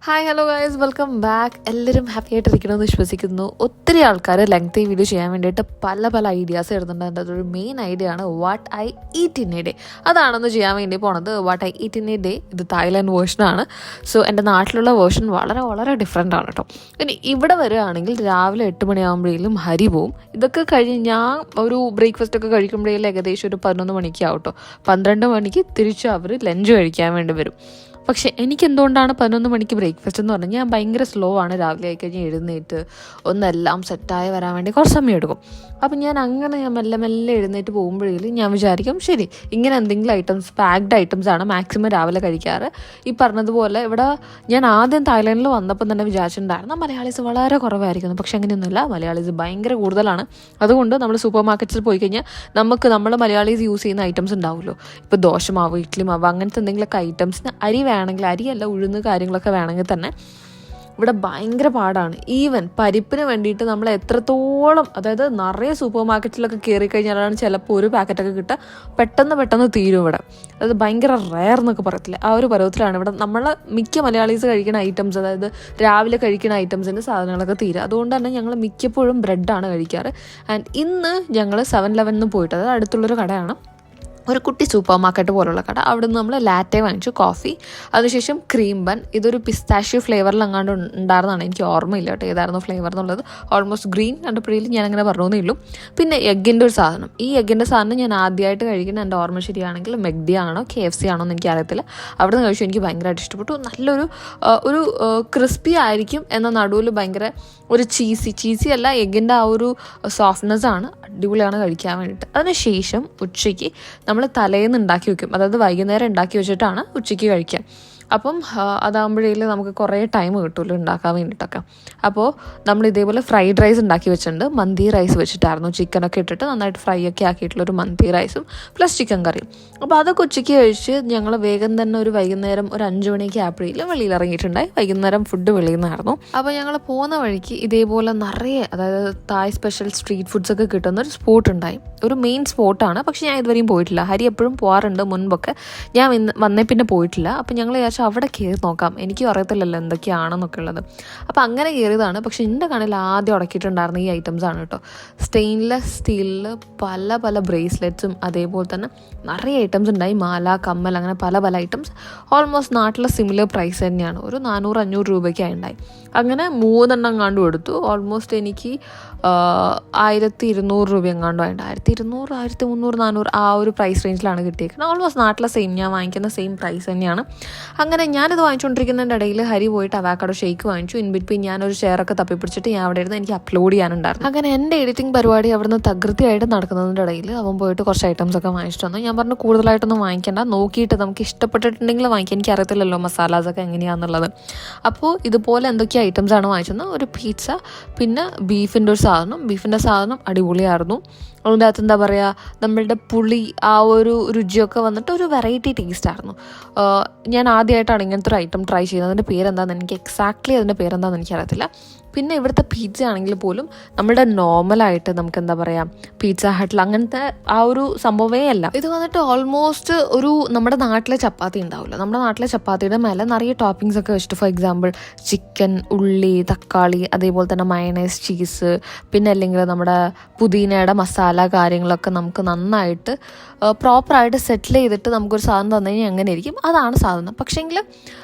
Hi hello guys, welcome back. എല്ലാവരും happy ആയിട്ടിരിക്കണമെന്ന് വിശ്വസിക്കുന്നു. ഒത്തിരി ആൾക്കാർ ലെങ്തി വീഡിയോ ചെയ്യാൻ വേണ്ടിയിട്ട് പല ഐഡിയാസ് ഇടുന്നുണ്ട്. അതിൻ്റെ അതൊരു മെയിൻ ഐഡിയ ആണ് what I eat in A day. അതാണെന്ന് ചെയ്യാൻ വേണ്ടി പോണത്. What I eat in A day ഇത് തായ്ലാൻഡ് വേർഷനാണ്. സോ എൻ്റെ നാട്ടിലുള്ള വേർഷൻ വളരെ ഡിഫറെൻ്റ് ആണ് കേട്ടോ. ഇനി ഇവിടെ വരികയാണെങ്കിൽ രാവിലെ 8 മണിയാകുമ്പോഴേലും ഹരി പോവും. ഇതൊക്കെ കഴിഞ്ഞ് ഞാൻ ഒരു ബ്രേക്ക്ഫാസ്റ്റ് ഒക്കെ കഴിക്കുമ്പോഴേലും ഏകദേശം ഒരു 11 മണിക്കാവും കേട്ടോ. 12 മണിക്ക് തിരിച്ച് അവർ ലഞ്ച് കഴിക്കാൻ വേണ്ടി വരും. പക്ഷേ എനിക്കെന്തുകൊണ്ടാണ് 11 മണിക്ക് ബ്രേക്ക്ഫാസ്റ്റ് എന്ന് പറഞ്ഞാൽ ഞാൻ ഭയങ്കര സ്ലോ ആണ്. രാവിലെ ആയിക്കഴിഞ്ഞാൽ എഴുന്നേറ്റ് ഒന്നെല്ലാം സെറ്റായി വരാൻ വേണ്ടി കുറച്ച് സമയം എടുക്കും. അപ്പം ഞാൻ മെല്ലെ എഴുന്നേറ്റ് പോകുമ്പോഴേലും ഞാൻ വിചാരിക്കും ശരി ഇങ്ങനെ എന്തെങ്കിലും ഐറ്റംസ്, പാക്ഡ് ഐറ്റംസ് ആണ് മാക്സിമം രാവിലെ കഴിക്കാറ്. ഈ പറഞ്ഞതുപോലെ ഇവിടെ ഞാൻ ആദ്യം തായ്ലാൻഡിൽ വന്നപ്പോൾ തന്നെ വിചാരിച്ചിട്ടുണ്ടായിരുന്നു മലയാളീസ് വളരെ കുറവായിരിക്കുന്നു. പക്ഷെ അങ്ങനെയൊന്നുമില്ല, മലയാളീസ് ഭയങ്കര കൂടുതലാണ്. അതുകൊണ്ട് നമ്മൾ സൂപ്പർ മാർക്കറ്റ്സിൽ പോയി കഴിഞ്ഞാൽ നമ്മൾ മലയാളീസ് യൂസ് ചെയ്യുന്ന ഐറ്റംസ് ഉണ്ടാവുമല്ലോ. ഇപ്പോൾ ദോശമാവ്, ഇഡ്ഡലി മാവ്, അങ്ങനത്തെ എന്തെങ്കിലുമൊക്കെ ഐറ്റംസിന് അരി വേണമെങ്കിൽ, അരിയല്ല ഉഴുന്ന് കാര്യങ്ങളൊക്കെ വേണമെങ്കിൽ തന്നെ ഇവിടെ ഭയങ്കര പാടാണ്. ഈവൻ പരിപ്പിന് വേണ്ടിയിട്ട് നമ്മൾ എത്രത്തോളം, അതായത് നിറയെ സൂപ്പർ മാർക്കറ്റിലൊക്കെ കയറി കഴിഞ്ഞാലാണ് ചിലപ്പോൾ ഒരു പാക്കറ്റൊക്കെ കിട്ടുക. പെട്ടെന്ന് തീരും ഇവിടെ. അതായത് ഭയങ്കര റെയർ എന്നൊക്കെ പറയത്തില്ല, ആ ഒരു പരുവത്തിലാണ് ഇവിടെ നമ്മൾ മിക്ക മലയാളീസ് കഴിക്കുന്ന ഐറ്റംസ്, അതായത് രാവിലെ കഴിക്കുന്ന ഐറ്റംസിൻ്റെ സാധനങ്ങളൊക്കെ തീരുക. അതുകൊണ്ട് തന്നെ ഞങ്ങൾ മിക്കപ്പോഴും ബ്രെഡാണ് കഴിക്കാറ്. ആൻഡ് ഇന്ന് ഞങ്ങൾ 7-Eleven പോയിട്ട്, അതായത് അടുത്തുള്ളൊരു കടയാണ്, ഒരു കുട്ടി സൂപ്പർ മാർക്കറ്റ് പോലുള്ള കട, അവിടെ നിന്ന് നമ്മൾ ലാറ്റെ വാങ്ങിച്ചു, കോഫി, അതിനുശേഷം ക്രീം ബൺ. ഇതൊരു പിസ്താഷ്യോ ഫ്ലേവറിൽ അങ്ങാണ്ട് ഉണ്ടായിരുന്നതാണ്, എനിക്ക് ഓർമ്മയില്ല കേട്ടോ ഏതായിരുന്നു ഫ്ലേവർ എന്നുള്ളത്. ഓൾമോസ്റ്റ് ഗ്രീൻ കണ്ടപ്പോഴേലും ഞാനങ്ങനെ പറഞ്ഞേ ഉള്ളൂ. പിന്നെ എഗ്ഗിൻ്റെ ഒരു സാധനം, ഈ എഗ്ഗിൻ്റെ സാധനം ഞാൻ ആദ്യമായിട്ട് കഴിക്കുന്ന, എൻ്റെ ഓർമ്മ ശരിയാണെങ്കിൽ മെഗ്ഡി ആണോ KFC ആണോ എന്ന് എനിക്കറിയത്തില്ല. അവിടെ നിന്ന് കഴിച്ചു, എനിക്ക് ഭയങ്കരമായിട്ട് ഇഷ്ടപ്പെട്ടു. നല്ലൊരു ക്രിസ്പി ആയിരിക്കും, എന്നാൽ നടുവിൽ ഭയങ്കര ഒരു ചീസി അല്ല, എഗ്ഗിൻ്റെ ആ ഒരു സോഫ്റ്റ്നെസ് ആണ്, അടിപൊളിയാണ് കഴിക്കാൻ വേണ്ടിയിട്ട്. അതിനുശേഷം ഉച്ചയ്ക്ക് നമ്മൾ തലേന്ന് ഉണ്ടാക്കി വെക്കും, അതായത് വൈകുന്നേരം ഉണ്ടാക്കി വെച്ചിട്ടാണ് ഉച്ചയ്ക്ക് കഴിക്കുക. അപ്പം അതാകുമ്പോഴേൽ നമുക്ക് കുറേ ടൈം കിട്ടുമല്ലോ ഉണ്ടാക്കാൻ വേണ്ടിയിട്ടൊക്കെ. അപ്പോൾ നമ്മൾ ഇതേപോലെ ഫ്രൈഡ് റൈസ് ഉണ്ടാക്കി വെച്ചിട്ടുണ്ട്. മന്തി റൈസ് വെച്ചിട്ടായിരുന്നു, ചിക്കനൊക്കെ ഇട്ടിട്ട് നന്നായിട്ട് ഫ്രൈ ഒക്കെ ആക്കിയിട്ടുള്ളൊരു മന്തി റൈസും പ്ലസ് ചിക്കൻ കറിയും. അപ്പോൾ അതൊക്കെ ഉച്ചയ്ക്ക് കഴിച്ച് ഞങ്ങൾ വേഗം തന്നെ ഒരു വൈകുന്നേരം ഒരു 5 മണിക്ക് ആപ്പിളിൽ വെളിയിൽ ഇറങ്ങിയിട്ടുണ്ടായി. വൈകുന്നേരം ഫുഡ് വെളിയിൽ നിന്നായിരുന്നു. അപ്പോൾ ഞങ്ങൾ പോകുന്ന വഴിക്ക് ഇതേപോലെ നിറയെ, അതായത് തായ് സ്പെഷ്യൽ സ്ട്രീറ്റ് ഫുഡ്സ് ഒക്കെ കിട്ടുന്ന ഒരു സ്പോട്ട് ഉണ്ടായി. ഒരു മെയിൻ സ്പോട്ടാണ്, പക്ഷേ ഞാൻ ഇതുവരെയും പോയിട്ടില്ല. ഹരി എപ്പോഴും പോകാറുണ്ട് മുൻപൊക്കെ, ഞാൻ വന്നേ പിന്നെ പോയിട്ടില്ല. അപ്പോൾ ഞങ്ങൾ അവിടെ കയറി നോക്കാം, എനിക്കും അറിയത്തില്ലല്ലോ എന്തൊക്കെയാണെന്നൊക്കെ ഉള്ളത്. അപ്പോൾ അങ്ങനെ കയറിയതാണ്. പക്ഷെ എൻ്റെ കണ്ണിൽ ആദ്യം ഉടക്കിയിട്ടുണ്ടായിരുന്ന ഈ ഐറ്റംസ് ആണ് കേട്ടോ. സ്റ്റെയിൻലെസ് സ്റ്റീലിൽ പല ബ്രേസ്ലെറ്റ്സും അതേപോലെ തന്നെ നിറയെ ഐറ്റംസ് ഉണ്ടായി. മാല, കമ്മൽ, അങ്ങനെ പല ഐറ്റംസ്. ഓൾമോസ്റ്റ് നാട്ടിലെ സിമിലർ പ്രൈസ് തന്നെയാണ്, ഒരു 400-500 രൂപയ്ക്കായി ഉണ്ടായി. അങ്ങനെ 3 എണ്ണം എങ്ങാണ്ടും എടുത്തു. ഓൾമോസ്റ്റ് എനിക്ക് 1200 രൂപ എങ്ങാണ്ടും ആയിട്ട്, 1200, 1300, 400 ആ ഒരു പ്രൈസ് റേഞ്ചിലാണ് കിട്ടിയിരിക്കുന്നത്. ഓൾമോസ്റ്റ് നാട്ടിലെ സെയിം, ഞാൻ വാങ്ങിക്കുന്ന സെയിം പ്രൈസ് തന്നെയാണ്. അങ്ങനെ ഞാനിത് വാങ്ങിച്ചുകൊണ്ടിരിക്കുന്നതിൻ്റെ ഇടയിൽ ഹരി പോയിട്ട് അവക്കാഡോ ഷേക്ക് വാങ്ങിച്ചു. ഇൻ ബിറ്റ്വീൻ ഞാനൊരു ഷെയറൊക്കെ തപ്പിപ്പിടിച്ചിട്ട് ഞാൻ അവിടെ ഇരുന്ന് എനിക്ക് അപ്ലോഡ് ചെയ്യാനുണ്ടായിരുന്നു. അങ്ങനെ എൻ്റെ എഡിറ്റിംഗ് പരിപാടി അവിടുന്ന് തകൃതിയായിട്ട് നടക്കുന്നതിൻ്റെ ഇടയിൽ അവൻ പോയിട്ട് കുറച്ച് ഐറ്റംസ് ഒക്കെ വാങ്ങിച്ചിട്ട് വന്നു. ഞാൻ പറഞ്ഞു കൂടുതലായിട്ടൊന്നും വാങ്ങിക്കേണ്ട, നോക്കിയിട്ട് നമുക്ക് ഇഷ്ടപ്പെട്ടിട്ടുണ്ടെങ്കിൽ വാങ്ങിക്കാൻ. എനിക്ക് അറിയത്തില്ലല്ലോ മസാലാസൊക്കെ എങ്ങനെയാണെന്നുള്ളത്. അപ്പോൾ ഇതുപോലെ എന്തൊക്കെ ഐറ്റംസ് ആണ് വാങ്ങിച്ചത്, ഒരു പിസ്സ, പിന്നെ ബീഫിൻ്റെ സാധനം അടിപൊളിയായിരുന്നു. അതിൻ്റെ അകത്ത് എന്താ പറയുക, നമ്മളുടെ പുളി ആ ഒരു രുചിയൊക്കെ വന്നിട്ട് ഒരു വെറൈറ്റി ടേസ്റ്റായിരുന്നു. ഞാൻ ആദ്യമായിട്ടാണ് ഇങ്ങനത്തെ ഒരു ഐറ്റം ട്രൈ ചെയ്യുന്നത്. അതിൻ്റെ പേരെന്താണെന്ന് എനിക്ക് എക്സാക്ട്ലി എനിക്കറിയത്തില്ല. പിന്നെ ഇവിടുത്തെ പിസ്സ ആണെങ്കിൽ പോലും നമ്മുടെ നോർമലായിട്ട് നമുക്ക് എന്താ പറയുക, പിസ്സ ഹട്ടിൽ അങ്ങനത്തെ ആ ഒരു സംഭവമേ അല്ല. ഇത് വന്നിട്ട് ഓൾമോസ്റ്റ് ഒരു നമ്മുടെ നാട്ടിലെ ചപ്പാത്തി ഉണ്ടാവില്ല, നമ്മുടെ നാട്ടിലെ ചപ്പാത്തിയുടെ മേലെ നിറയെ ടോപ്പിങ്സ് ഒക്കെ വെച്ചിട്ട്, ഫോർ എക്സാമ്പിൾ ചിക്കൻ, ഉള്ളി, തക്കാളി, അതേപോലെ തന്നെ മയണൈസ്, ചീസ്, പിന്നെ അല്ലെങ്കിൽ നമ്മുടെ പുതിനയുടെ മസാല കാര്യങ്ങളൊക്കെ നമുക്ക് നന്നായിട്ട് പ്രോപ്പറായിട്ട് സെറ്റിൽ ചെയ്തിട്ട് നമുക്കൊരു സാധനം തന്നു കഴിഞ്ഞാൽ എങ്ങനെ ഇരിക്കും, അതാണ് സാധനം. പക്ഷേങ്കിൽ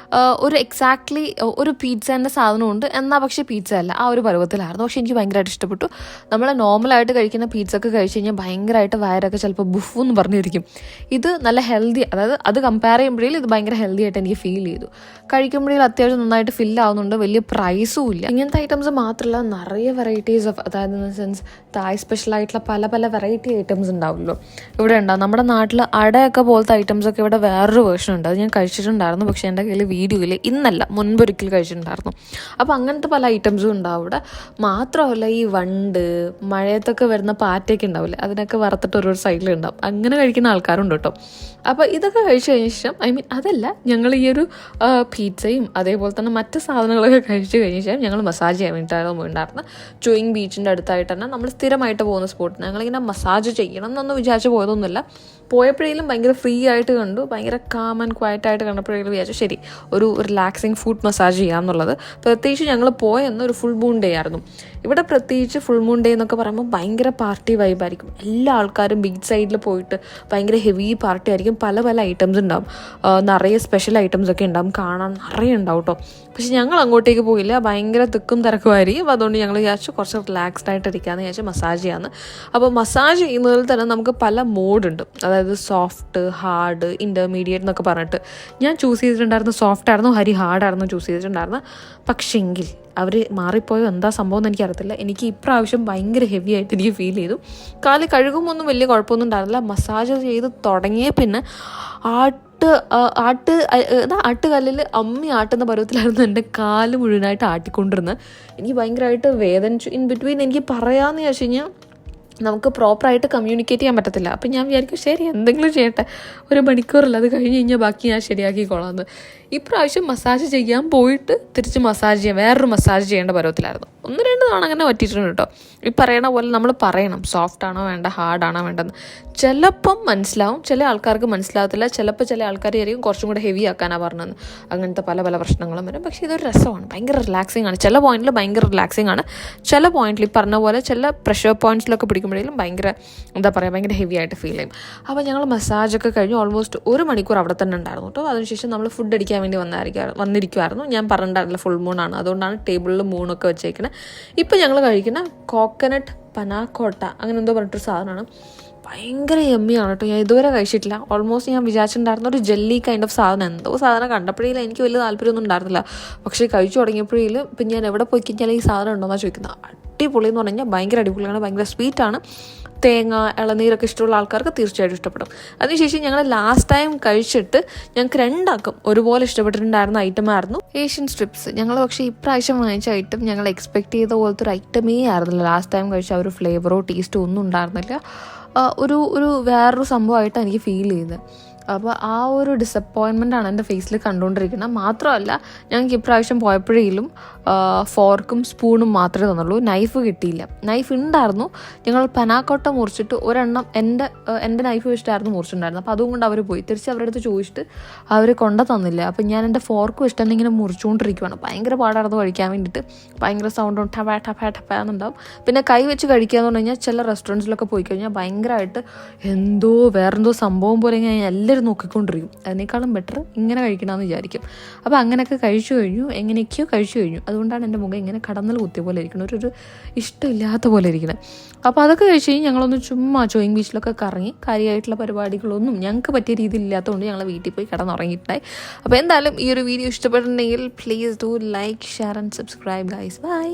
ഒരു എക്സാക്ട്ലി ഒരു പിസ്സേൻ്റെ സാധനമുണ്ട്, എന്നാൽ പക്ഷേ പിസ്സ അല്ല, ആ ഒരു പരുവത്തിലായിരുന്നു. പക്ഷേ എനിക്ക് ഭയങ്കരമായിട്ട് ഇഷ്ടപ്പെട്ടു. നമ്മൾ നോർമലായിട്ട് കഴിക്കുന്ന പിസ്സ ഒക്കെ കഴിച്ച് കഴിഞ്ഞാൽ ഭയങ്കരമായിട്ട് വയറൊക്കെ ചിലപ്പോൾ ബുഫെന്ന് പറഞ്ഞിരിക്കും. ഇത് നല്ല ഹെൽത്തി, അതായത് അത് കമ്പയർ ചെയ്യുമ്പോഴേലും ഇത് ഭയങ്കര ഹെൽത്തി ആയിട്ട് എനിക്ക് ഫീൽ ചെയ്തു. കഴിക്കുമ്പോഴേലും അത്യാവശ്യം നന്നായിട്ട് ഫില്ലാവുന്നുണ്ട്, വലിയ പ്രൈസും ഇല്ല. ഇങ്ങനത്തെ ഐറ്റംസ് മാത്രമല്ല, നിറയെ വെറൈറ്റീസ് ഓഫ്, അതായത് ഇൻ ദ സെൻസ് തായ് സ്പെഷ്യലായിട്ടുള്ള പല വെറൈറ്റി ഐറ്റംസ് ഉണ്ടാവുമല്ലോ ഇവിടെ ഉണ്ടാവും. നമ്മുടെ നാട്ടിൽ അടയൊക്കെ പോലത്തെ ഐറ്റംസൊക്കെ ഇവിടെ വേറൊരു വേർഷൻ ഉണ്ട്, അത് ഞാൻ കഴിച്ചിട്ടുണ്ടായിരുന്നു. പക്ഷേ എൻ്റെ കയ്യിൽ വീഡിയോയിൽ ഇന്നല്ല മുൻപൊരിക്കൽ കഴിച്ചിട്ടുണ്ടായിരുന്നു. അപ്പോൾ അങ്ങനത്തെ പല ഐറ്റംസും ഉണ്ടാവും ഇവിടെ. മാത്രമല്ല ഈ വണ്ട്, മഴയത്തൊക്കെ വരുന്ന പാറ്റയൊക്കെ ഉണ്ടാവില്ലേ, അതിനൊക്കെ വറുത്തിട്ട് ഒരു സൈഡിലുണ്ടാവും, അങ്ങനെ കഴിക്കുന്ന ആൾക്കാരുണ്ട് കേട്ടോ. അപ്പോൾ ഇതൊക്കെ കഴിച്ചു കഴിഞ്ഞ ശേഷം, അതല്ല, ഞങ്ങൾ ഈ ഒരു പിസ്സയും അതേപോലെ തന്നെ മറ്റ് സാധനങ്ങളൊക്കെ കഴിച്ചു കഴിഞ്ഞ ശേഷം ഞങ്ങൾ മസാജ് ചെയ്യാൻ വേണ്ടിയിട്ടായിരുന്നു പോയിട്ടുണ്ടായിരുന്നത്. ചുയിങ് ബീച്ചിൻ്റെ അടുത്തായിട്ട് തന്നെ നമ്മൾ സ്ഥിരമായിട്ട് പോകുന്ന സ്പോട്ട്. ഞങ്ങളിങ്ങനെ മസാജ് ചെയ്യണം എന്നൊന്നും വിചാരിച്ച് പോയതൊന്നുമില്ല, പോയപ്പോഴേലും ഭയങ്കര ഫ്രീ ആയിട്ട് കണ്ടു, ഭയങ്കര കാം ആൻഡ് ക്വയറ്റ് ആയിട്ട് കണ്ടപ്പോഴേലും വിചാരിച്ചു ശരി ഒരു റിലാക്സിങ് ഫുഡ് മസാജ് ചെയ്യാമെന്നുള്ളത്. പ്രത്യേകിച്ച് ഞങ്ങൾ പോയെന്ന് ഒരു ഫുൾ മൂൺ ഡേ ആയിരുന്നു. ഇവിടെ പ്രത്യേകിച്ച് ഫുൾ മൂൺ ഡേ എന്നൊക്കെ പറയുമ്പോൾ ഭയങ്കര പാർട്ടി വൈബായിരിക്കും. എല്ലാ ആൾക്കാരും ബീച്ച് സൈഡിൽ പോയിട്ട് ഭയങ്കര ഹെവി പാർട്ടി ആയിരിക്കും. പല പല ഐറ്റംസ് ഉണ്ടാവും, നിറയെ സ്പെഷ്യൽ ഐറ്റംസ് ഒക്കെ ഉണ്ടാവും, കാണാൻ നിറയെ ഉണ്ടാവും കേട്ടോ. പക്ഷെ ഞങ്ങൾ അങ്ങോട്ടേക്ക് പോയില്ല, ഭയങ്കര തിക്കും തിരക്കുമായിരിക്കും. അപ്പോൾ അതുകൊണ്ട് ഞങ്ങൾ വിചാരിച്ചു കുറച്ച് റിലാക്സ്ഡ് ആയിട്ട് ഇരിക്കാമെന്ന് വിചാരിച്ചു മസാജ് ചെയ്യാമെന്ന്. അപ്പോൾ മസാജ് ചെയ്യുന്നതിൽ തന്നെ നമുക്ക് പല മോഡുണ്ട്, അതായത് സോഫ്റ്റ്, ഹാർഡ്, ഇൻ്റർമീഡിയറ്റ് എന്നൊക്കെ പറഞ്ഞിട്ട്. ഞാൻ ചൂസ് ചെയ്തിട്ടുണ്ടായിരുന്നു സോഫ്റ്റ് ആയിരുന്നു, ഹരി ഹാർഡായിരുന്നു ചൂസ് ചെയ്തിട്ടുണ്ടായിരുന്നു. പക്ഷെങ്കിൽ അവർ മാറിപ്പോയോ എന്താ സംഭവം എന്ന് എനിക്കറിയത്തില്ല. എനിക്ക് ഇപ്രാവശ്യം ഭയങ്കര ഹെവി ആയിട്ട് എനിക്ക് ഫീൽ ചെയ്തു. കാല് കഴുകുമൊന്നും വലിയ കുഴപ്പമൊന്നും ഉണ്ടായിരുന്നില്ല. മസാജ് ചെയ്ത് തുടങ്ങിയ പിന്നെ ആട്ടുകല്ലിൽ അമ്മി ആട്ടുന്ന പരുവത്തിലായിരുന്നു എൻ്റെ കാല് മുഴുവനായിട്ട് ആട്ടിക്കൊണ്ടിരുന്നത്. എനിക്ക് ഭയങ്കരമായിട്ട് വേദനിച്ചു. ഇൻ ബിറ്റ്വീൻ എനിക്ക് പറയാമെന്ന് വെച്ച് കഴിഞ്ഞാൽ നമുക്ക് പ്രോപ്പറായിട്ട് കമ്മ്യൂണിക്കേറ്റ് ചെയ്യാൻ പറ്റത്തില്ല. അപ്പം ഞാൻ വിചാരിക്കും ശരി എന്തെങ്കിലും ചെയ്യട്ടെ, ഒരു മണിക്കൂറല്ല, അത് കഴിഞ്ഞ് കഴിഞ്ഞാൽ ബാക്കി ഞാൻ ശരിയാക്കിക്കോളാമെന്ന്. ഇപ്രാവശ്യം മസാജ് ചെയ്യാൻ പോയിട്ട് തിരിച്ച് വേറൊരു മസാജ് ചെയ്യേണ്ട പരുവത്തിലായിരുന്നു. 1-2 തവണ അങ്ങനെ പറ്റിയിട്ടുണ്ട് കേട്ടോ. ഈ പറയണ പോലെ നമ്മൾ പറയണം സോഫ്റ്റ് ആണോ വേണ്ട, ഹാർഡാണോ വേണ്ടെന്ന്. ചിലപ്പം മനസ്സിലാവും, ചില ആൾക്കാർക്ക് മനസ്സിലാവത്തില്ല. ചിലപ്പോൾ ചില ആൾക്കാർ ആയിരിക്കും കുറച്ചും കൂടെ ഹെവി ആക്കാനാണ് പറഞ്ഞതെന്ന്. അങ്ങനത്തെ പല പല പ്രശ്നങ്ങളും വരും. പക്ഷേ ഇതൊരു രസമാണ്, ഭയങ്കര റിലാക്സിങ് ആണ്. ചില പോയിന്റിൽ ഭയങ്കര റിലാക്സിങ് ആണ്, ചില പോയിന്റിൽ ഈ പറഞ്ഞ പോലെ ചില പ്രഷർ പോയിന്റ്സിലൊക്കെ പിടിക്കുമ്പോഴേലും ഭയങ്കര ഭയങ്കര ഹെവി ആയിട്ട് ഫീൽ ചെയ്യും. അപ്പോൾ ഞങ്ങൾ മസാജൊക്കെ കഴിഞ്ഞ് ഓൾമോസ്റ്റ് 1 മണിക്കൂർ അവിടെ തന്നെ ഉണ്ടായിരുന്നു കേട്ടോ. അതിനുശേഷം നമ്മൾ ഫുഡ് അടിക്കാൻ വേണ്ടി വന്നിരിക്കുമായിരുന്നു. ഞാൻ പറഞ്ഞിട്ടുണ്ടായിരുന്നില്ല ഫുൾ മൂണാണ്, അതുകൊണ്ടാണ് ടേബിളിൽ മൂണൊക്കെ വെച്ചേക്കുന്നത്. ഇപ്പം ഞങ്ങൾ കഴിക്കുന്ന കോക്കനട്ട് പനാക്കോട്ട അങ്ങനെ എന്തോ പറഞ്ഞിട്ടൊരു സാധനമാണ്. ഭയങ്കര യമ്മിയാണ് കേട്ടോ. ഞാൻ ഇതുവരെ കഴിച്ചിട്ടില്ല. ഓൾമോസ്റ്റ് ഞാൻ വിചാരിച്ചിട്ടുണ്ടായിരുന്ന ഒരു ജെല്ലി കൈൻഡ് ഓഫ് സാധനം, എന്തോ സാധനം കണ്ടപ്പോഴേ എനിക്ക് വലിയ താല്പര്യമൊന്നും ഉണ്ടായിരുന്നില്ല. പക്ഷേ കഴിച്ചു തുടങ്ങിയപ്പോഴേലും ഇപ്പം ഞാൻ എവിടെ പോയി കഴിഞ്ഞാൽ ഈ സാധനം ഉണ്ടോയെന്നാണ് ചോദിക്കുന്നത്. അടിപൊളി എന്ന് പറഞ്ഞു കഴിഞ്ഞാൽ ഭയങ്കര അടിപൊളിയാണ്, ഭയങ്കര സ്വീറ്റാണ്. തേങ്ങ, ഇളനീരൊക്കെ ഇഷ്ടമുള്ള ആൾക്കാർക്ക് തീർച്ചയായിട്ടും ഇഷ്ടപ്പെടും. അതിനുശേഷം ഞങ്ങൾ ലാസ്റ്റ് ടൈം കഴിച്ചിട്ട് ഞങ്ങൾക്ക് രണ്ടാക്കും ഒരുപോലെ ഇഷ്ടപ്പെട്ടിട്ടുണ്ടായിരുന്ന ഐറ്റമായിരുന്നു ഏഷ്യൻ സ്ട്രിപ്സ്. ഞങ്ങൾ പക്ഷേ ഇപ്രാവശ്യം വാങ്ങിച്ച ഐറ്റം ഞങ്ങൾ എക്സ്പെക്ട് ചെയ്ത പോലത്തെ ഒരു ഐറ്റമേ ആയിരുന്നില്ല. ലാസ്റ്റ് ടൈം കഴിച്ച ഒരു ഫ്ലേവറോ ടേസ്റ്റോ ഒന്നും ഉണ്ടായിരുന്നില്ല. ഒരു വേറൊരു സംഭവമായിട്ടാണ് എനിക്ക് ഫീൽ ചെയ്തത്. അപ്പോൾ ആ ഒരു ഡിസപ്പോയിൻമെൻ്റാണ് എൻ്റെ ഫേസിൽ കണ്ടുകൊണ്ടിരിക്കുന്നത്. മാത്രമല്ല ഞങ്ങൾക്ക് ഇപ്രാവശ്യം പോയപ്പോഴേലും ഫോർക്കും സ്പൂണും മാത്രമേ തന്നുള്ളൂ, നൈഫ് കിട്ടിയില്ല. നൈഫ് ഉണ്ടായിരുന്നു, ഞങ്ങൾ പനാക്കോട്ട മുറിച്ചിട്ട് ഒരെണ്ണം എൻ്റെ നൈഫ് വെച്ചിട്ടായിരുന്നു മുറിച്ചിട്ടുണ്ടായിരുന്നു. അപ്പോൾ അതുകൊണ്ട് അവർ പോയി. തിരിച്ച് അവരുടെ അടുത്ത് ചോദിച്ചിട്ട് അവർ കൊണ്ടു തന്നില്ല. അപ്പം ഞാൻ എൻ്റെ ഫോർക്കും ഇഷ്ടം ഇങ്ങനെ മുറിച്ചുകൊണ്ടിരിക്കുകയാണ്. ഭയങ്കര പാടായിരുന്നു കഴിക്കാൻ വേണ്ടിയിട്ട്. ഭയങ്കര സൗണ്ടും ടപ്പാന്നുണ്ടാവും. പിന്നെ കൈ വെച്ച് കഴിക്കുക എന്ന് പറഞ്ഞു കഴിഞ്ഞാൽ ചില റെസ്റ്റോറൻറ്റ്സിലൊക്കെ പോയി കഴിഞ്ഞാൽ ഭയങ്കരമായിട്ട് വേറെന്തോ സംഭവം പോലെ ഞാൻ എല്ലാവരും നോക്കിക്കൊണ്ടിരിക്കും. അതിനേക്കാളും ബെറ്റർ ഇങ്ങനെ കഴിക്കണമെന്ന് വിചാരിക്കും. അപ്പോൾ അങ്ങനെയൊക്കെ എങ്ങനെയൊക്കെയോ കഴിച്ചു കഴിഞ്ഞു. അതുകൊണ്ടാണ് എൻ്റെ മുഖം ഇങ്ങനെ കടന്നൽ കുത്തിയ പോലെ ഇരിക്കുന്നത്, ഒരു ഇഷ്ടമില്ലാത്ത പോലെ ഇരിക്കുന്നത്. അപ്പോൾ അതൊക്കെ കഴിച്ച് കഴിഞ്ഞ് ഞങ്ങളൊന്ന് ചുമ്മാ ചോയിങ് ബീച്ചിലൊക്കെ കറങ്ങി. കാര്യമായിട്ടുള്ള പരിപാടികളൊന്നും ഞങ്ങൾക്ക് പറ്റിയ രീതിയിൽ ഇല്ലാത്തതുകൊണ്ട് ഞങ്ങൾ വീട്ടിൽ പോയി കിടന്നുറങ്ങിയിട്ടുണ്ടായി. അപ്പോൾ എന്തായാലും ഈ ഒരു വീഡിയോ ഇഷ്ടപ്പെട്ടിട്ടുണ്ടെങ്കിൽ please do like, share and subscribe guys. By.